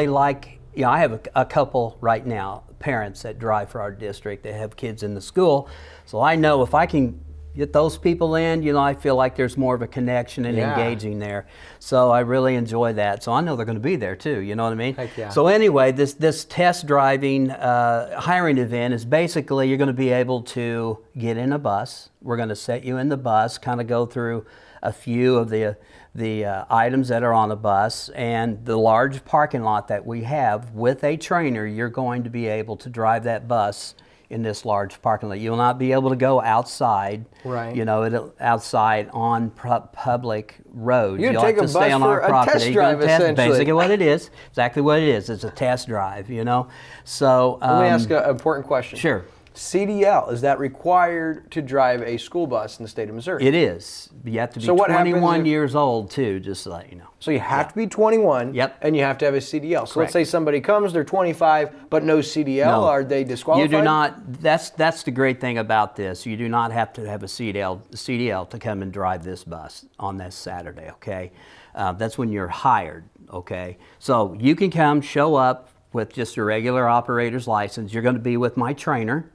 like. You know, I have a couple right now, parents that drive for our district that have kids in the school. So I know if I can get those people in, you know, I feel like there's more of a connection and engaging there. So I really enjoy that. So I know they're going to be there too, you know what I mean? Heck yeah. So anyway, this test driving hiring event is basically you're going to be able to get in a bus. We're going to set you in the bus, kind of go through a few of the items that are on a bus, and the large parking lot that we have with a trainer. You're going to be able to drive that bus in this large parking lot. You'll not be able to go outside, you know, outside on public roads. You'll take have a to stay bus on for our a property. test drive, essentially. Basically what it is, exactly what it is. It's a test drive, you know. So let me ask an important question. Sure. CDL, is that required to drive a school bus in the state of Missouri? It is. You have to be 21 years old too, just to let you know. So you have to be 21, and you have to have a CDL. So let's say somebody comes, they're 25, but no CDL. No. Are they disqualified? You do not. That's the great thing about this. You do not have to have a CDL to come and drive this bus on this Saturday. Okay, that's when you're hired. Okay, so you can come, show up with just a regular operator's license. You're going to be with my trainer.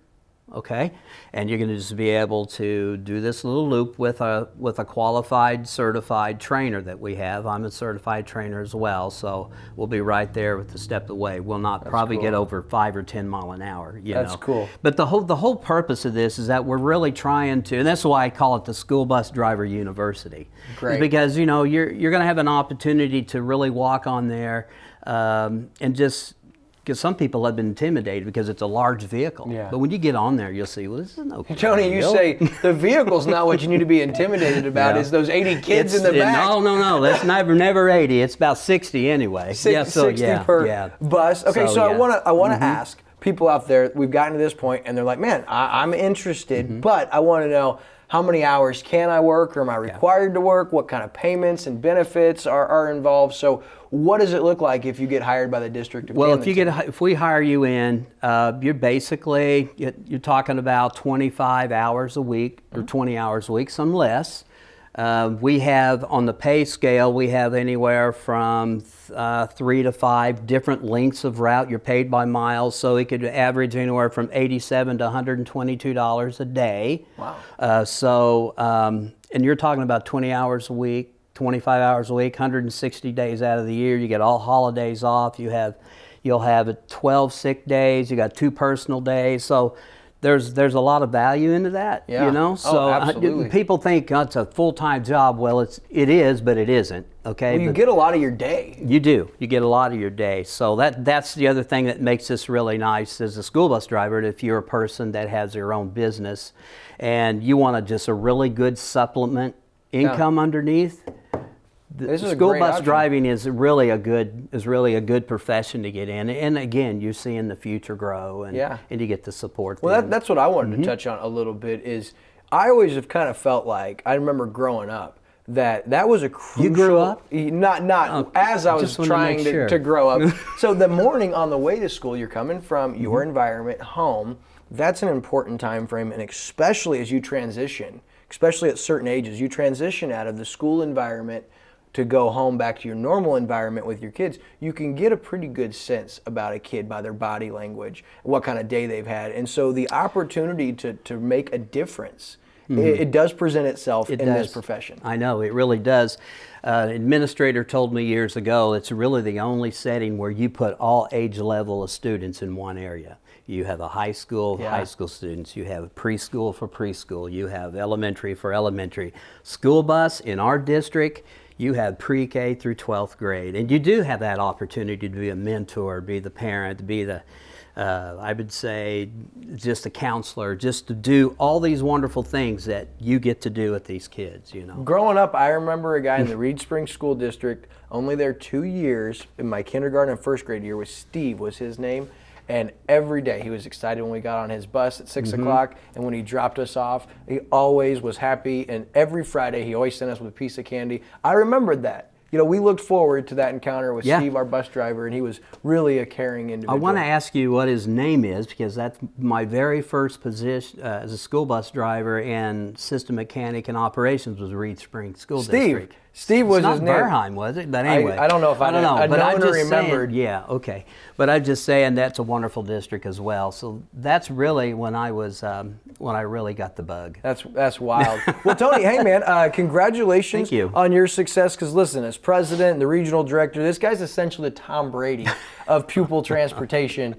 Okay, and you're going to just be able to do this little loop with a qualified, certified trainer that we have. I'm a certified trainer as well, so we'll be right there with the step away. We'll not probably get over 5 or 10 mile an hour. That's cool. But the whole purpose of this is that we're really trying to, and that's why I call it the School Bus Driver University. Great. Because you know you're going to have an opportunity to really walk on there and just. Because some people have been intimidated because it's a large vehicle. Yeah. But when you get on there, you'll see, well, this is no Tony, you say the vehicle's not what you need to be intimidated about. It's those 80 kids in the back. No. That's never 80. It's about 60 anyway. 60 per bus. Okay, so I want to ask people out there, we've gotten to this point, and they're like, man, I'm interested, but I want to know, how many hours can I work, or am I required to work? What kind of payments and benefits are involved? So what does it look like if you get hired by the district of Camdenton? If we hire you in, you're basically, you're talking about 25 hours a week or 20 hours a week, some less. We have, on the pay scale, we have anywhere from 3 to 5 different lengths of route. You're paid by miles, so it could average anywhere from $87 to $122 a day. Wow. And you're talking about 20 hours a week, 25 hours a week, 160 days out of the year. You get all holidays off. You'll have 12 sick days. You got 2 personal days. So there's a lot of value into that, Yeah. you know. So absolutely. people think, oh, it's a full-time job. Well, it is, but it isn't. Okay. Well, you But get a lot of your day. you do. You get a lot of your day. So that's the other thing that makes this really nice as a school bus driver. If you're a person that has your own business and you want just a really good supplement income underneath, This is a school great bus option. driving is really a good profession to get in. And again, you're seeing the future grow, and you get the support. Well, then. that's what I wanted to touch on a little bit. Is I always have kind of felt like, I remember growing up, that was a crucial. You grew up? Not as I was just wanted to trying make sure. to grow up. So the morning on the way to school, you're coming from your environment home. That's an important time frame, and especially as you transition, especially at certain ages, you transition out of the school environment to go home back to your normal environment with your kids. You can get a pretty good sense about a kid by their body language, what kind of day they've had. And so the opportunity to make a difference, it does present itself in this profession. I know, it really does. An administrator told me years ago, it's really the only setting where you put all age level of students in one area. You have a high school students, you have preschool for preschool, you have elementary for elementary. School bus in our district, you have pre-K through 12th grade. And you do have that opportunity to be a mentor, be the parent, be the, I would say, just a counselor, just to do all these wonderful things that you get to do with these kids, you know. Growing up, I remember a guy in the Reed Springs School District, only there 2 years, in my kindergarten and first grade year, was Steve was his name. And every day he was excited when we got on his bus at 6 o'clock, and when he dropped us off, he always was happy. And every Friday he always sent us with a piece of candy. I remembered that. You know, we looked forward to that encounter with Steve, our bus driver, and he was really a caring individual. I want to ask you what his name is, because that's my very first position as a school bus driver and system mechanic and operations was Reed Springs School District. Steve was it's his not name. Berheim, was it? But anyway, I don't know if I don't know. I'd But known I'm or just remembered. saying, yeah, okay. But I'm just saying that's a wonderful district as well. So that's really when I was when I really got the bug. That's wild. Well, Tony, hey man, congratulations on your success. Because listen, as president and the regional director, this guy's essentially the Tom Brady of pupil transportation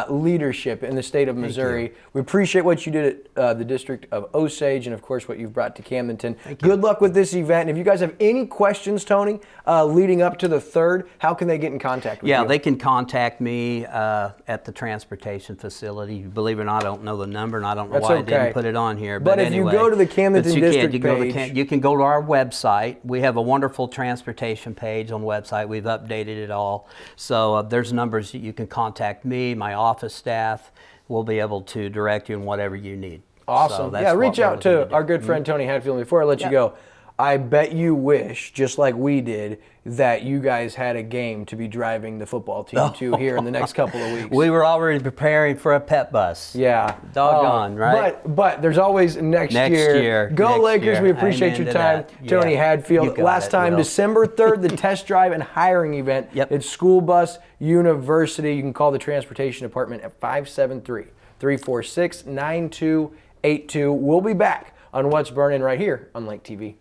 leadership in the state of Missouri. We appreciate what you did at the district of Osage, and of course what you've brought to Camdenton. Good luck with this event. And if you guys have any questions, Tony, leading up to the 3rd, how can they get in contact with you? Yeah, they can contact me at the transportation facility. Believe it or not, I don't know the number, and I don't know why I didn't put it on here. But if anyway, you go to the Camdenton District page, you can go to our website. We have a wonderful transportation page on the website. We've updated it all. So there's numbers that you can contact me, my office staff. We'll be able to direct you in whatever you need. Awesome. So yeah, reach out to our good friend Tony Hatfield. Before I let you go, I bet you wish, just like we did, that you guys had a game to be driving the football team to here in the next couple of weeks. We were already preparing for a pet bus. Yeah. Doggone, right? But there's always next year. Go next Lakers. year. We appreciate your time. Tony Hadfield. Last time, December 3rd, the test drive and hiring event. It's School Bus University. You can call the transportation department at 573-346-9282. We'll be back on What's Burnin' right here on Lake TV.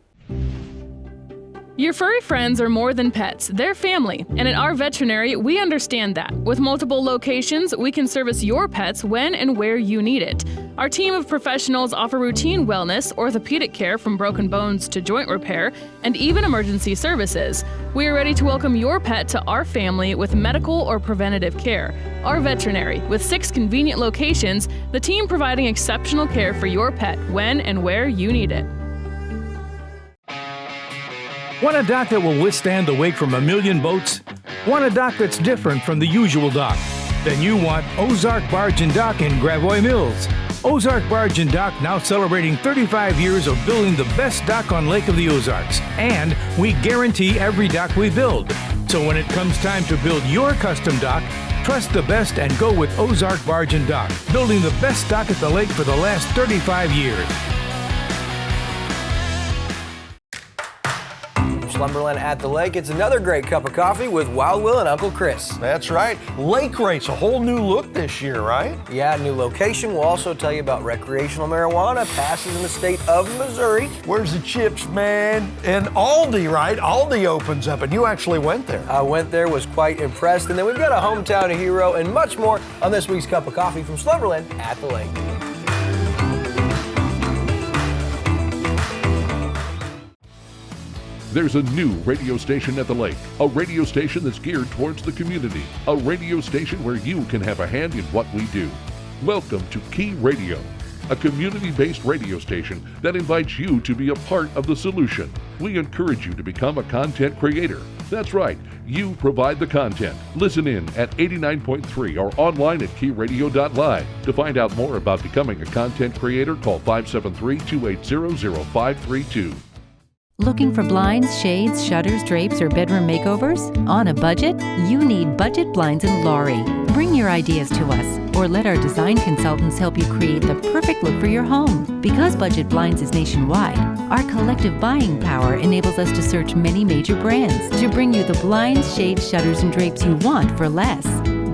Your furry friends are more than pets, they're family. And at our veterinary, we understand that. With multiple locations, we can service your pets when and where you need it. Our team of professionals offer routine wellness, orthopedic care from broken bones to joint repair, and even emergency services. We are ready to welcome your pet to our family with medical or preventative care. Our veterinary, with 6 convenient locations, the team providing exceptional care for your pet when and where you need it. Want a dock that will withstand the wake from a million boats? Want a dock that's different from the usual dock? Then you want OZARK Barge and Dock in Gravois Mills. OZARK Barge and Dock now celebrating 35 years of building the best dock on Lake of the Ozarks. And we guarantee every dock we build. So when it comes time to build your custom dock, trust the best and go with OZARK Barge and Dock, building the best dock at the lake for the last 35 years. Slumberland at the Lake. It's another great cup of coffee with Wild Will and Uncle Chris. That's right. Lake Race, a whole new look this year, right? Yeah, new location. We'll also tell you about recreational marijuana passes in the state of Missouri. Where's the chips, man? And Aldi, right? Aldi opens up, and you actually went there. I went there, was quite impressed. And then we've got a hometown hero and much more on this week's cup of coffee from Slumberland at the Lake. There's a new radio station at the lake, a radio station that's geared towards the community, a radio station where you can have a hand in what we do. Welcome to Key Radio, a community-based radio station that invites you to be a part of the solution. We encourage you to become a content creator. That's right, you provide the content. Listen in at 89.3 or online at keyradio.live. To find out more about becoming a content creator, call 573-280-0532. Looking for blinds, shades, shutters, drapes, or bedroom makeovers? On a budget? You need Budget Blinds in Laurie. Bring your ideas to us, or let our design consultants help you create the perfect look for your home. Because Budget Blinds is nationwide, our collective buying power enables us to search many major brands to bring you the blinds, shades, shutters, and drapes you want for less.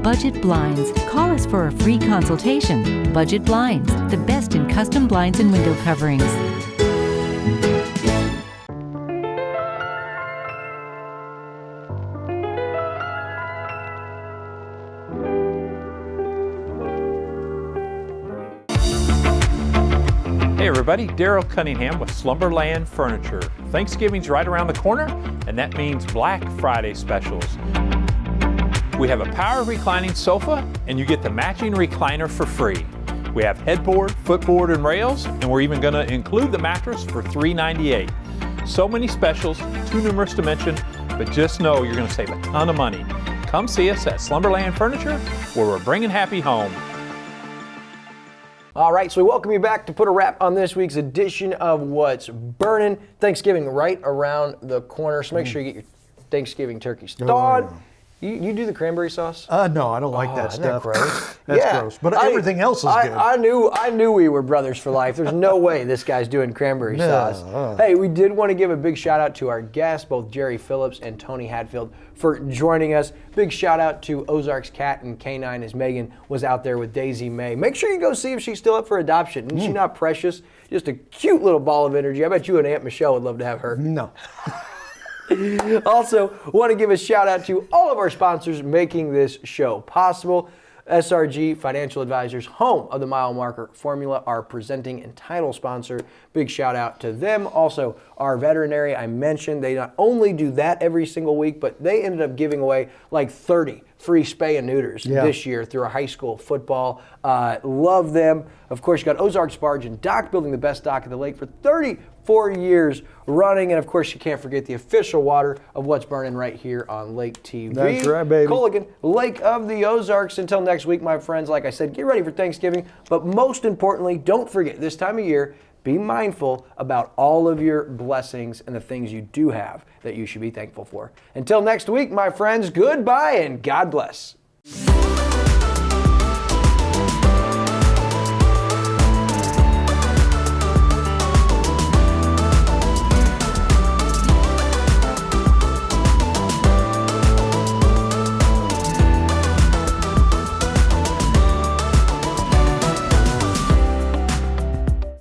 Budget Blinds. Call us for a free consultation. Budget Blinds, the best in custom blinds and window coverings. Hey everybody, Daryl Cunningham with Slumberland Furniture. Thanksgiving's right around the corner, and that means Black Friday specials. We have a power reclining sofa, and you get the matching recliner for free. We have headboard, footboard, and rails, and we're even going to include the mattress for $398. So many specials, too numerous to mention, but just know you're going to save a ton of money. Come see us at Slumberland Furniture, where we're bringing happy home. All right, so we welcome you back to put a wrap on this week's edition of What's Burnin'. Thanksgiving right around the corner, so make sure you get your Thanksgiving turkeys thawed. You do the cranberry sauce? No, I don't like that Isn't that stuff. gross? That's gross. But everything else is good. I knew we were brothers for life. There's no way this guy's doing cranberry sauce. Hey, we did want to give a big shout out to our guests, both Gerry Phillips and Tony Hadfield, for joining us. Big shout out to Ozarks cat and canine as Megan was out there with Daisy May. Make sure you go see if she's still up for adoption. Isn't she not precious? Just a cute little ball of energy. I bet you and Aunt Michelle would love to have her. No. Also, want to give a shout out to all of our sponsors making this show possible. SRG Financial Advisors, home of the mile marker formula, our presenting and title sponsor. Big shout out to them. Also, our veterinary, I mentioned, they not only do that every single week, but they ended up giving away like 30 free spay and neuters this year through a high school football. Love them. Of course, you got Ozarks Barge and Dock, building the best dock at the lake for 34 years running. And of course, you can't forget the official water of What's Burnin' right here on Lake TV. That's right, baby. Culligan, Lake of the Ozarks. Until next week, my friends, like I said, get ready for Thanksgiving. But most importantly, don't forget this time of year, be mindful about all of your blessings and the things you do have that you should be thankful for. Until next week, my friends, goodbye and God bless.